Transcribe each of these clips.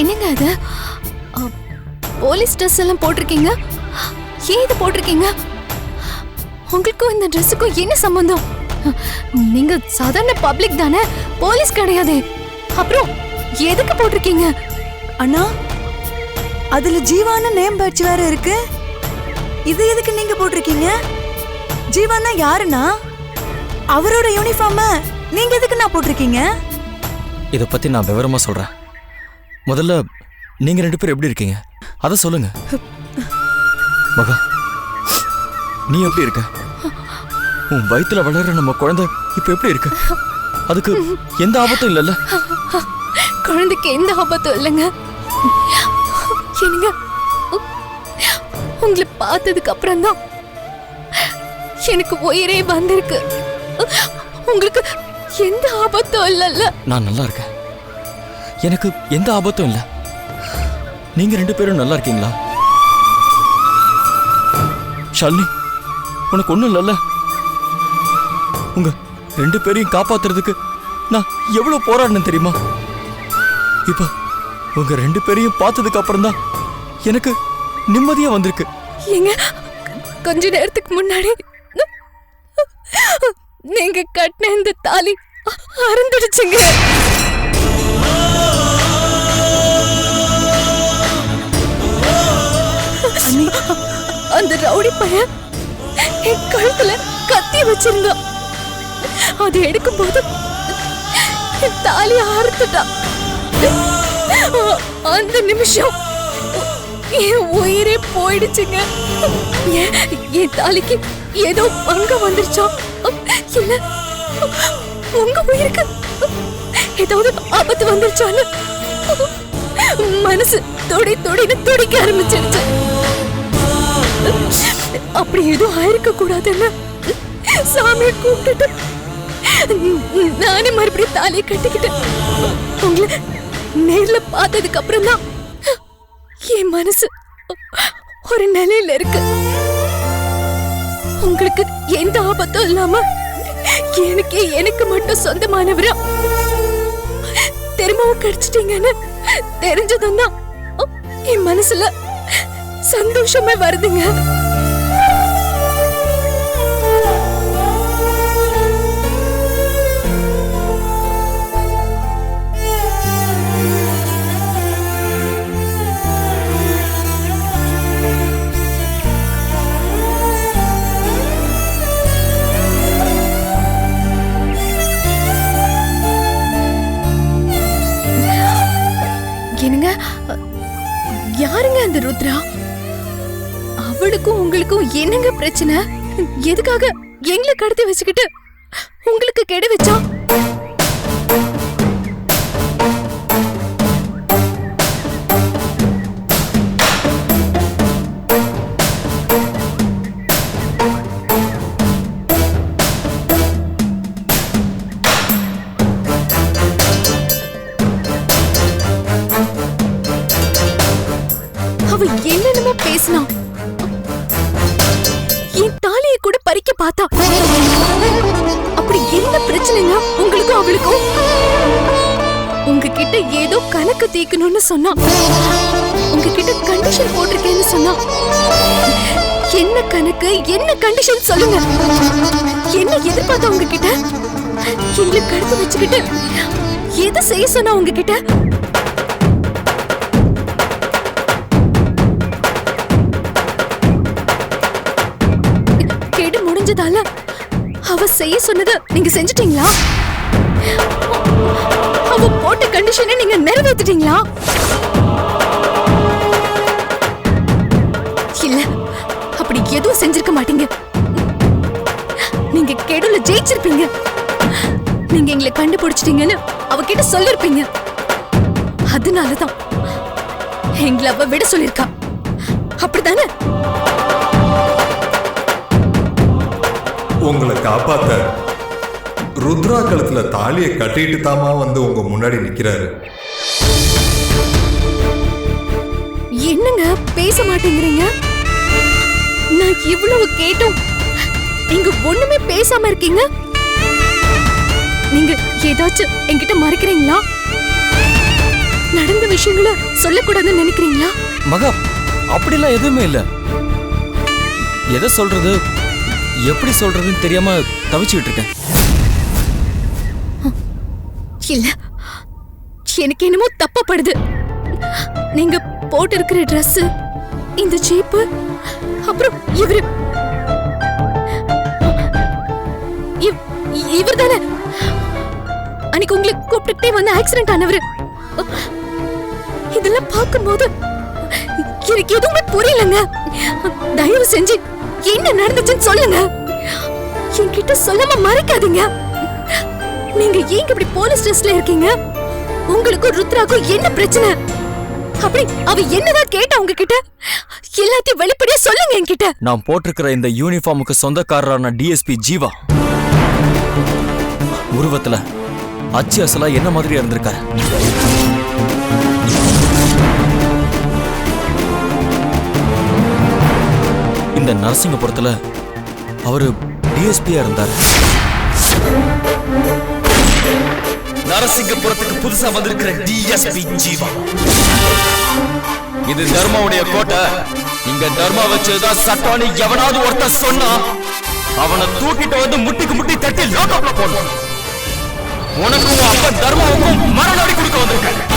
என்னங்க அது? Police dress எல்லாம் போட்டிருக்கீங்க. ஏன் இது போட்டிருக்கீங்க? உங்களுக்கும் இந்த ட்ரெஸ்ஸுக்கும் என்ன சம்பந்தம்? நீங்க சாதாரண பப்ளிக் தானே, போலீஸ் கிடையாதே. அப்புறம் எதுக்கு போட்டிருக்கீங்க? அண்ணா, அதுல ஜீவான நேம் பேட்ச் வேற இருக்கு. இது எதுக்கு நீங்க போட்டிருக்கீங்க? ஜீவானா யாருன்னா? அவரோட யூனிஃபார்ம நீங்க எதுக்கு நான் போட்டிருக்கீங்க? இத பத்தி நான் விவரமா சொல்றேன். முதல்ல நீங்க ரெண்டு பேரும் எப்படி இருக்கீங்க அத சொல்லுங்க. மகா, நீ எப்படி இருக்க? உன் வயித்துல வளர்ற நம்ம குழந்தை இப்ப எப்படி இருக்கு? அதுக்கு எந்த ஆபத்தும் இல்லைல்ல? குழந்தைக்கு எந்த ஆபத்தும் இல்லைங்க. என்னங்க, உங்களை பார்த்ததுக்கு அப்புறம் தான் எனக்கு உயிரே வந்திருக்கு. உங்களுக்கு எந்த ஆபத்தும் இல்லைல்ல? நான் நல்லா இருக்கேன், எனக்கு எந்த ஆபத்தும் இல்ல. நீங்க ரெண்டு பேரும் நல்லா இருக்கீங்களா? ஷாலினி, உனக்கு ஒண்ணும் இல்லல்ல? உங்க ரெண்டு பேரையும் காப்பாத்துறதுக்கு நான் எவ்வளவு போராடினேன் தெரியுமா? இப்ப உங்க ரெண்டு பேரையும் பார்த்ததுக்கு அப்புறம் தான் எனக்கு நிம்மதியா வந்திருக்கு. ஏங்க, கொஞ்ச நேரத்துக்கு முன்னாடி நீங்க கட்டின இந்த தாலி அறுந்துடுச்சுங்க. அந்த ரவுடி பையன் என் கழுத்துல கத்தி வச்சிருந்தான். அது எடுக்கும் போது தாலி அறுத்துட்டான். அந்த நிமிஷம் என் உயிரே போயிடுச்சுங்க. என் தாலிக்கு ஏதோ அங்க வந்துருச்சா இல்ல உங்க உயிருக்கு ஏதாவது ஆபத்து வந்துருச்சான்னு மனசு தொடி தொடின்னு துடிக்க ஆரம்பிச்சிருச்சு. அப்படி எதுவும் ஆயிருக்க கூடாதுன்னு சாமியை கூப்பிட்டுட்டு நானே மறுபடியும் தாலியை கட்டிக்கிட்டேன். உங்களை நேர்ல பார்த்ததுக்கு அப்புறம் தான் என் மனசு ஒரு நிலையில இருக்கு. உங்களுக்கு எந்த ஆபத்தும் இல்லாம எனக்கு மட்டும் சொந்தமானவரா திரும்பவும் கிடைச்சிட்டீங்கன்னு தெரிஞ்சதும் தான் என் மனசுல சந்தோஷமே வருதுங்க. என்னங்க, யாருங்க அந்த ருத்ரா? அவளுக்கும் உங்களுக்கும் என்னங்க பிரச்சனை? எதுக்காக எங்களை கடத்தி வச்சுக்கிட்டு உங்களுக்கு கெட வச்சா? அவ என்னென்னமோ பேசினா. என் தாலியை கூட பறிக்க பார்த்தா. அப்படி என்ன பிரச்சனைங்க உங்களுக்கும் அவளுக்கும்? உங்ககிட்ட ஏதோ கணக்கு தீக்கணும்னு சொன்னா. உங்ககிட்ட கண்டிஷன் போட்டிருக்கேன்னு சொன்னா. என்ன கணக்கு, என்ன கண்டிஷன் சொல்லுங்க. என்ன எதிர்பார்த்தா உங்ககிட்ட? எங்களை கழுத்து வச்சுக்கிட்டு எதை செய்ய சொன்னா உங்ககிட்ட? அவ செய்ய சொன்னது நீங்க செஞ்சிட்டீங்களா? அவ போட்ட கண்டிஷனை நீங்க நிறைவேத்திட்டீங்களா? இல்ல, அப்படி எதுவும் செஞ்சிருக்க மாட்டீங்க. நீங்க கெடுல ஜெயிச்சிருப்பீங்க. நீங்க எங்களை கண்டுபிடிச்சிட்டீங்கன்னு அவகிட்ட சொல்லிருப்பீங்க. அதனாலதான் எங்களை அவ விட சொல்லிருக்கா. அப்படித்தானே? உங்களை காப்பாத்த ருத்ரா கழுத்துல தாலியை கட்டிட்டு தாமா வந்து உங்க முன்னாடி நிக்கிறாரு. என்னங்க பேச மாட்டேங்கிறீங்க? நான் இவ்வளவு கேட்டும் நீங்க ஒண்ணுமே பேசாம இருக்கீங்க. நீங்க ஏதாச்சும் என்கிட்ட மறைக்கிறீங்களா? நடந்த விஷயங்களை சொல்லக்கூடாதுன்னு நினைக்கிறீங்களா? மகா, அப்படிலாம் எதுவுமே இல்ல. எதை சொல்றது எப்படி சொல்றதுன்னு தெரியாம தவிச்சுக்கிட்டு இருக்கேன். இல்ல, எனக்கு என்னமோ தப்பப்படுது. நீங்க போட்டு இருக்கிற ட்ரெஸ், இந்த ஜீப்பு, அப்புறம் இவர் தானே அன்னைக்கு உங்களை கூப்பிட்டுட்டே வந்து ஆக்சிடென்ட் ஆனவரு. இதெல்லாம் பார்க்கும்போது எனக்கு எதுவுமே புரியலங்க. தயவு செஞ்சு என்ன நடந்துச்சுன்னு சொல்லுங்க. என்கிட்ட சொல்லாம மறைக்காதீங்க. நீங்க ஏங்க இப்படி போலீஸ் ட்ரெஸ்ல இருக்கீங்க? உங்களுக்கும் ருத்ராக்கும் என்ன பிரச்சனை? அப்படி அவ என்னதான் கேட்டா உங்ககிட்ட? எல்லாத்தையும் வெளிப்படையா சொல்லுங்க என்கிட்ட. நான் போட்டிருக்கிற இந்த யூனிஃபார்முக்கு சொந்தக்காரரான டிஎஸ்பி ஜீவா உருவத்துல அச்சு அசலா என்ன மாதிரி இருந்திருக்காரு. இந்த நரசிங்கபுரத்துல அவரு டிஎஸ்பியா இருந்தாரு. நரசிங்கபுரத்துக்கு புதுசா வந்திருக்கிற டிஎஸ்பி ஜீவா. இது தர்மாவுடைய கோட்டை. இங்க தர்மா வச்சதுதான் சட்டம்னு எவனாவது ஒருத்தர் சொன்னா அவனை தூக்கிட்டு வந்து முட்டிக்கு முட்டி தட்டி லோக்கப்ல போடணும். உனக்கும் அப்ப தர்மாவுக்கும் மரணடி கொடுக்க வந்திருக்க.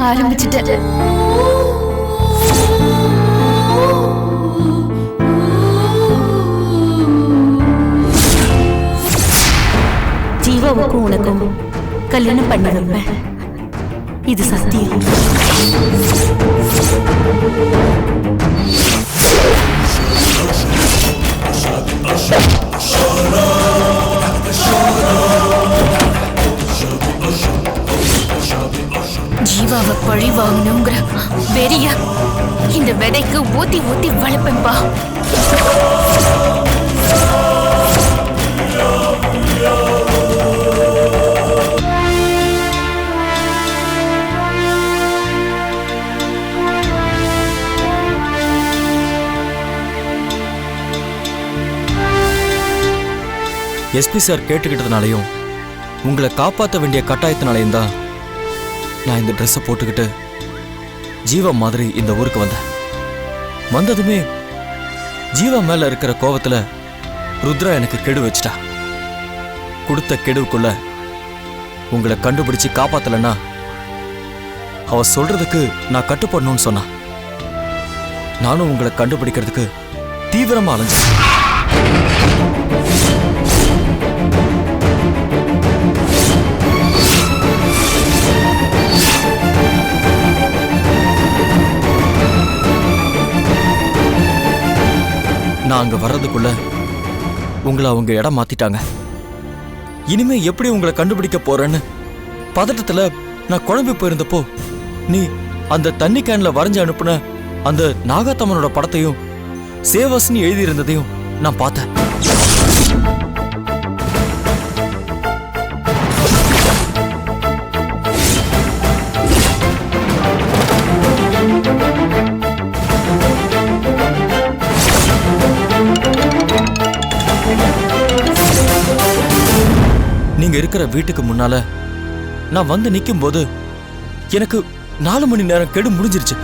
ஆரம்பிச்சுட்டேன். ஜீவாவுக்கும் உனக்கும் கல்யாணம் பண்ணி வைப்பேன். இது சத்தியம். ஜீவாவை பழி வாங்கணுங்கிற வெறிய இந்த விதைக்கு ஊத்தி ஊத்தி வளர்ப்பேன்பா. எஸ்பி சார் கேட்டுக்கிட்டதுனாலையும் உங்களை காப்பாற்ற வேண்டிய கட்டாயத்தினாலையும் தான் நான் இந்த ட்ரெஸ்ஸை போட்டுக்கிட்டு ஜீவா மாதிரி இந்த ஊருக்கு வந்தேன். வந்ததுமே ஜீவா மேல இருக்கிற கோவத்துல ருத்ரா எனக்கு கெடு வச்சிட்டா. கொடுத்த கெடுவுக்குள்ள உங்களை கண்டுபிடிச்சு காப்பாத்தலன்னா அவ சொல்றதுக்கு நான் கட்டுப்படணும்னு சொன்னா. நானும் உங்களை கண்டுபிடிக்கிறதுக்கு தீவிரமா அலைஞ்சேன். நான் அங்க வர்றதுக்குள்ள உங்களை அவங்க இடம் மாத்திட்டாங்க. இனிமே எப்படி உங்களை கண்டுபிடிக்க போறேன்னு பதட்டத்துல நான் குழம்பி போயிருந்தப்போ நீ அந்த தண்ணி கேன்ல வரைஞ்சு அனுப்புன அந்த நாகாத்தம்மனோட படத்தையும் சேவாஸ்னு எழுதி இருந்ததையும் நான் பார்த்தேன். நீங்க இருக்கிற வீட்டுக்கு முன்னால நான் வந்து நிக்கும் போது எனக்கு 4 மணி நேரம் கெடு முடிஞ்சிருச்சு.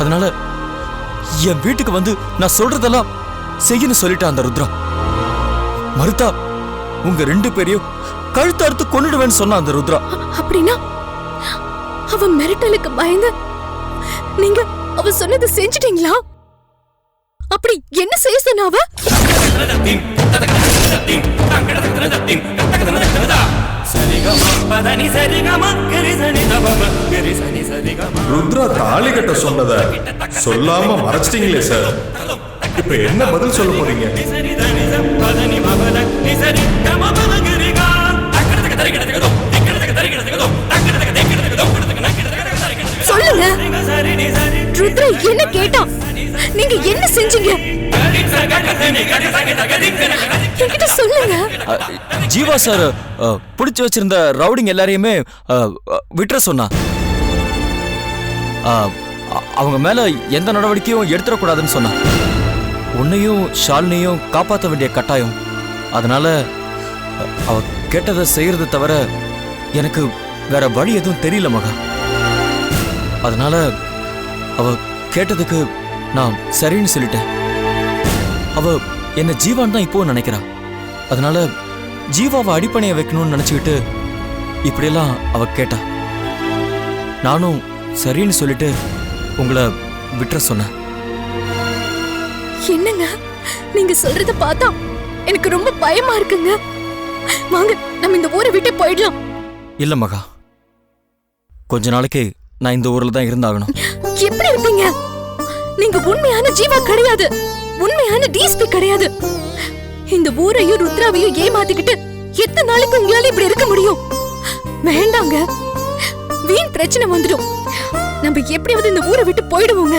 அதனால என் வீட்டுக்கு வந்து நான் சொல்றதெல்லாம் செய்யன்னு சொல்லிட்டான் அந்த ருத்ரா. மறுத்தா உங்க 2 பேரையும் கழுத்து அறுத்து கொன்னுடுவேன்னு சொன்ன அந்த ருத்ரா. அப்படின்னா அவ மிரட்டலுக்கு பயந்து நீங்க அவ சொன்னதை செஞ்சிட்டீங்களா? அப்படி என்ன செய்ய சொன்ன அவ? ருத்ரா தாலி கட்ட சொன்னதை சொல்லாம மறைச்சிட்டீங்களே சார். இப்ப என்ன பதில் சொல்ல போறீங்க? சொல்லுங்க. ருத்ரா என்ன கேட்டான்? நீங்க என்ன செஞ்சீங்க? என்கிட்ட சொல்லுங்க. ஜீவா சார் பிடிச்சு வச்சிருந்த ரவுடிங் எல்லாரையுமே விட்டுற சொன்னா. அவங்க மேல எந்த நடவடிக்கையும் எடுத்துடக்கூடாதுன்னு சொன்னா. உன்னையும் ஷாலினியும் காப்பாற்ற வேண்டிய கட்டாயம். அதனால அவ கேட்டதை செய்யறதை தவிர எனக்கு வேற வழி எதுவும் தெரியல மகா. அதனால அவ கேட்டதுக்கு நான் சரின்னு சொல்லிட்டேன். அவ என்ன ஜீவான் தான் இப்போ நினைக்கிறா. அதனால ஜீவாவை அடிப்பணைய வைக்கணும்னு நினைச்சுக்கிட்டு இப்படியெல்லாம் அவ கேட்டா. நானும் சரின்னு சொல்லிட்டு உங்களை விட்டுற சொன்னேன். என்னங்க நீங்க சொல்றத பார்த்தா எனக்கு ரொம்ப பயமா இருக்குங்க. வாங்க நம்ம இந்த ஊரை விட்டு போயிடலாம். இல்ல மகா, கொஞ்ச நாளைக்கு நான் இந்த ஊர்ல தான் இருந்தாகணும். எப்படி இருப்பீங்க? நீங்க உண்மையான ஜீவா கிடையாது, உண்மையான டிஎஸ்பி கிடையாது. இந்த ஊரையும் ருத்ராவையும் ஏமாத்திக்கிட்டு எத்தனை நாளைக்கு உங்களால இப்படி இருக்க முடியும்? வேண்டாங்க, வீண் பிரச்சனை வந்துடும். நம்ம எப்படியாவது இந்த ஊரை விட்டு போயிடுவோங்க.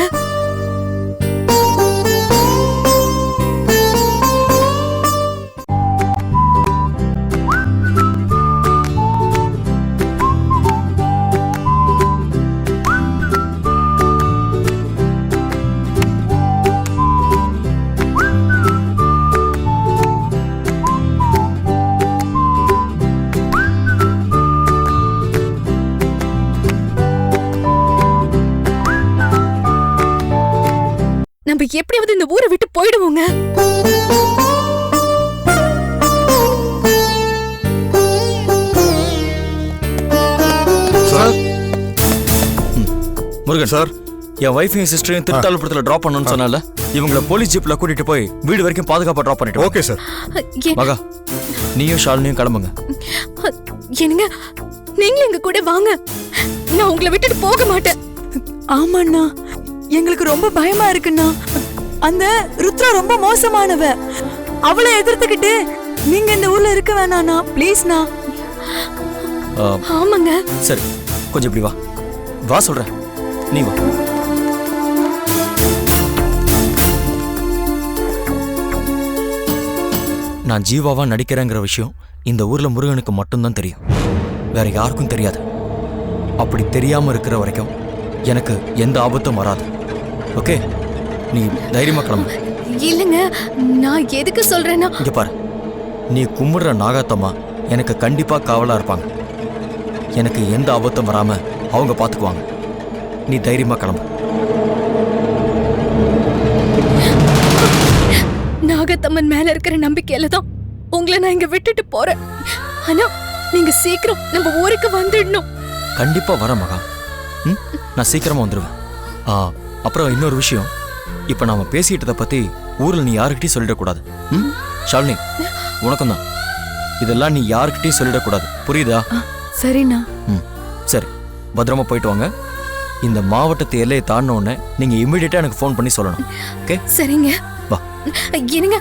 நம்ம எப்படியாவது இந்த ஊரை விட்டு போயிடுவோங்க. சார். முருகன் சார், என் வைஃபையும் சிஸ்டரையும் திருத்தாலபுரத்துல டிராப் பண்ணணும்னு சொன்னால இவங்கள போலீஸ் ஜீப்ல கூட்டிட்டு போய் வீடு வரைக்கும் பாதுகாப்பா டிராப் பண்ணிட்டு. Okay sir. மகா, நீயும் ஷாலினியும் கிளம்புங்க. என்னங்க நீங்க எங்க கூட வாங்க, நான் உங்களை விட்டுட்டு போக மாட்டேன். ஆமாண்ணா, எங்களுக்கு ரொம்ப பயமா இருக்குண்ணா. அந்த ருத்ரா ரொம்ப மோசமானவ. அவளை எதிர்த்துக்கிட்டு நீங்க இந்த ஊர்ல இருக்க வேணாண்ணா, ப்ளீஸ்ண்ணா. ஆமாங்க. சரி, கொஞ்சம் இப்படி வா. வா சொல்றேன், நீ வா. நான் ஜீவாவா நடிக்கிறேங்கிற விஷயம் இந்த ஊர்ல முருகனுக்கு மட்டும்தான் தெரியும், வேற யாருக்கும் தெரியாது. அப்படி தெரியாம இருக்கிற வரைக்கும் எனக்கு எந்த ஆபத்தும் வராது. ஓகே, நீ தைரியமா கிளம்பு. இல்லங்க, நான் எதுக்கு சொல்றேன்னா, இங்க பாரு, நீ கும்பிடுற நாகாத்தம்மா எனக்கு கண்டிப்பா காவலா இருப்பாங்க. எனக்கு எந்த ஆபத்தும் வராம அவங்க பாத்துக்குவாங்க. நீ தைரியமா கிளம்பு. நாகத்தம்மன் மேல இருக்கிற நம்பிக்கையில தான் உங்களை நான் இங்க விட்டுட்டு போறேன். ஆனா நீங்க சீக்கிரம் நம்ம ஊருக்கு வந்துடணும். கண்டிப்பா வர மகா. நான் சீக்கிரமா வந்துடுவேன். அப்புறம் இன்னொரு விஷயம், இப்ப நாம பேசிட்டதை பத்தி ஊர்ல நீ யாருக்கிட்டையும் சொல்லிடக்கூடாது. ஷாலினி, உனக்கும் தான். இதெல்லாம் நீ யாருக்கிட்டையும் சொல்லிடக்கூடாது, புரியுதா? சரிண்ணா. சரி, பத்திரமா போயிட்டு வாங்க. இந்த மாவட்டத்து எல்லையை தாண்டின உடனே நீங்க இமிடியேட்டா எனக்கு ஃபோன் பண்ணி சொல்லணும். ஓகே? சரிங்க. வா. என்னங்க,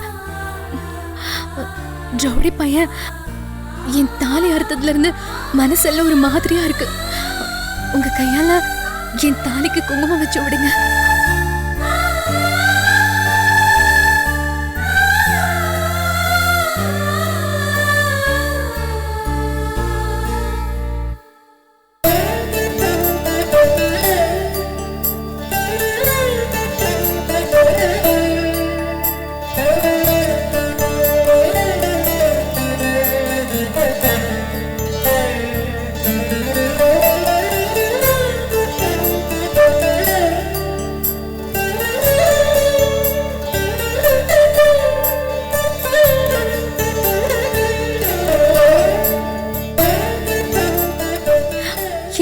ஜோடி பையன் என் தாலி அறுத்ததுல இருந்து மனசெல்லாம் ஒரு மாதிரியா இருக்கு. உங்க கையால என் தாலிக்கு குங்குமம் வச்சு விடுங்க.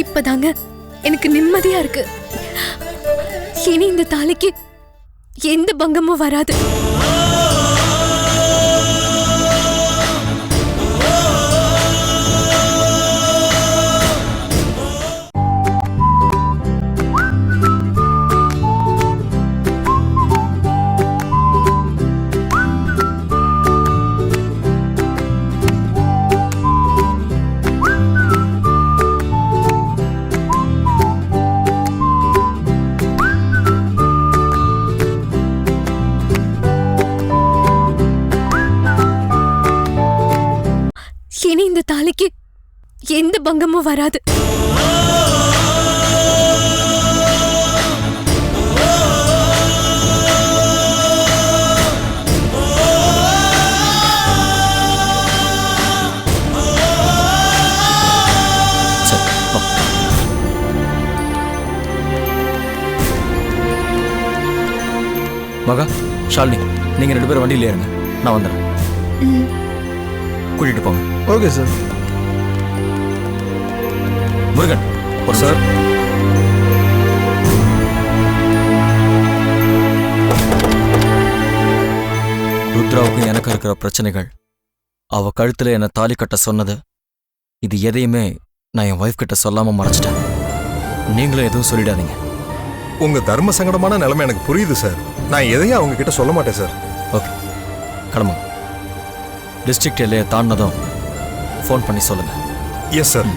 இப்பதாங்க எனக்கு நிம்மதியா இருக்கு. இனி இந்த தாலிக்கு எந்த பங்கமும் வராது. இனி இந்த தாலிக்கு எந்த பங்கமும் வராது. மகா, ஷாலினி, நீங்க 2 பேரும் வண்டியில ஏறுங்க, நான் வந்துடுறேன். கூட்டிட்டு போங்க. Okay sir. முருகன், ஒரு சார். ருத்ராவுக்கும் எனக்கு இருக்கிற பிரச்சனைகள், அவ கழுத்துல என்ன தாலி கட்ட சொன்னது, இது எதையுமே நான் என் வைஃப் கிட்ட சொல்லாம மறைச்சிட்டேன். நீங்களும் எதுவும் சொல்லிடாதீங்க. உங்க தர்ம சங்கடமான நிலைமை எனக்கு புரியுது சார். நான் எதையும் அவங்க கிட்ட சொல்ல மாட்டேன் சார். ஓகே, கிளம்புங்க. டிஸ்ட்ரிக்ட் எல்லையை தாண்டினதும் ஃபோன் பண்ணி சொல்லுங்க. Yes sir.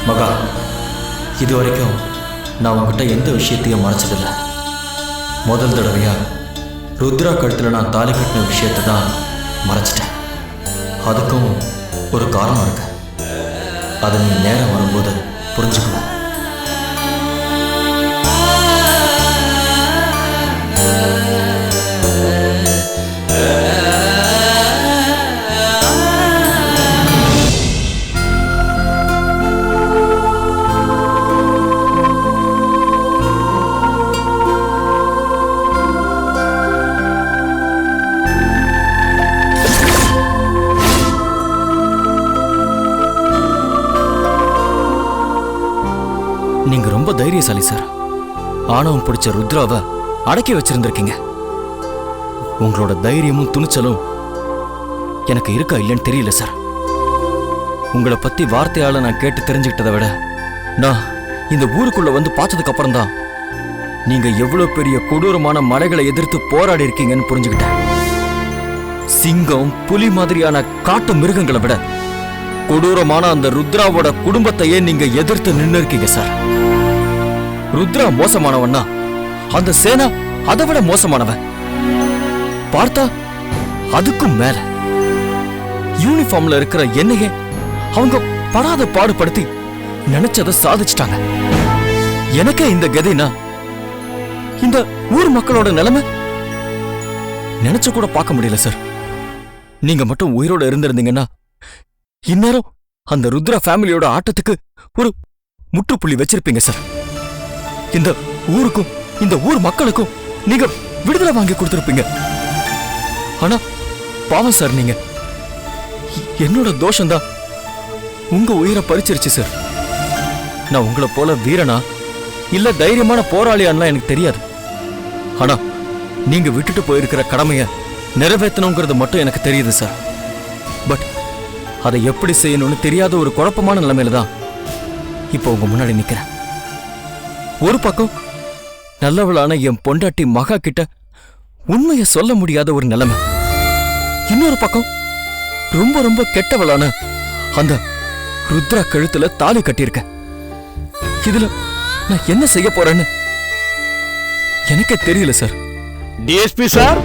மகா, இது வரைக்கும் நான் உங்ககிட்ட எந்த விஷயத்தையும் மறைச்சதில்லை. முதல் தடவையா ருத்ரா கழுத்துல நான் தாலி கட்டின விஷயத்தை தான் மறைச்சிட்டேன். அதுக்கும் ஒரு காரணம் இருக்கு. அதை நீ நேரம் வரும்போது புரிஞ்சுக்கணும். நீங்க ரொம்ப தைரியசாலி சார். ஆணவம் பிடிச்ச ருத்ராவை அடக்கி வச்சிருந்திருக்கீங்க. உங்களோட தைரியமும் துணிச்சலும் எனக்கு இருக்கா இல்லைன்னு தெரியல சார். உங்களை பத்தி வார்த்தையால நான் கேட்டு தெரிஞ்சுக்கிட்டதை விட, நான் இந்த ஊருக்குள்ள வந்து பார்த்ததுக்கு அப்புறம் தான் நீங்க எவ்வளவு பெரிய கொடூரமான மலைகளை எதிர்த்து போராடி இருக்கீங்கன்னு புரிஞ்சுக்கிட்டேன். சிங்கம், புலி மாதிரியான காட்டு மிருகங்களை விட கொடூரமான அந்த ருத்ராவோட குடும்பத்தையே நீங்க எதிர்த்து நின்று இருக்கீங்க சார். ருத்ரா மோசமானவன்னா அந்த சேனா அதை விட மோசமானவன். பார்த்தா அதுக்கும் மேல யூனிஃபார்ம்ல இருக்கிற என்னையே அவங்க படாத பாடுபடுத்தி நினைச்சதை சாதிச்சிட்டாங்க. எனக்கே இந்த கதைனா இந்த ஊர் மக்களோட நிலைமை நினைச்சு கூட பார்க்க முடியல சார். நீங்க மட்டும் உயிரோட இருந்திருந்தீங்கன்னா இந்நேரம் அந்த ருத்ரா ஃபேமிலியோட ஆட்டத்துக்கு ஒரு முற்றுப்புள்ளி வச்சிருப்பீங்க சார். இந்த ஊருக்கும் இந்த ஊர் மக்களுக்கும் நீங்க விடுதலை வாங்கி கொடுத்திருப்பீங்க. ஆனா பாவம் சார், நீங்க என்னோட தோஷம்தான் உங்க உயிரை பறிச்சிருச்சு சார். நான் உங்களை போல வீரனா இல்ல தைரியமான போராளியான்லாம் எனக்கு தெரியாது. ஆனா நீங்க விட்டுட்டு போயிருக்கிற கடமைய நிறைவேற்றணுங்கிறது மட்டும் எனக்கு தெரியுது சார். பட் அதை எப்படி செய்யணும்னு தெரியாத ஒரு குழப்பமான நிலைமையில தான் இப்போ உங்க முன்னாடி நிக்கிறேன். ஒரு பக்கம் நல்லவளான என் பொண்டாட்டி மகா கிட்ட உண்மையை சொல்ல முடியாத ஒரு நிலைமை, இன்னொரு பக்கம் ரொம்ப ரொம்ப கெட்டவளான அந்த ருத்ரா கழுத்துல தாலி கட்டியிருக்க. இதுல நான் என்ன செய்ய போறேன்னு எனக்கே தெரியல சார். DSP sir,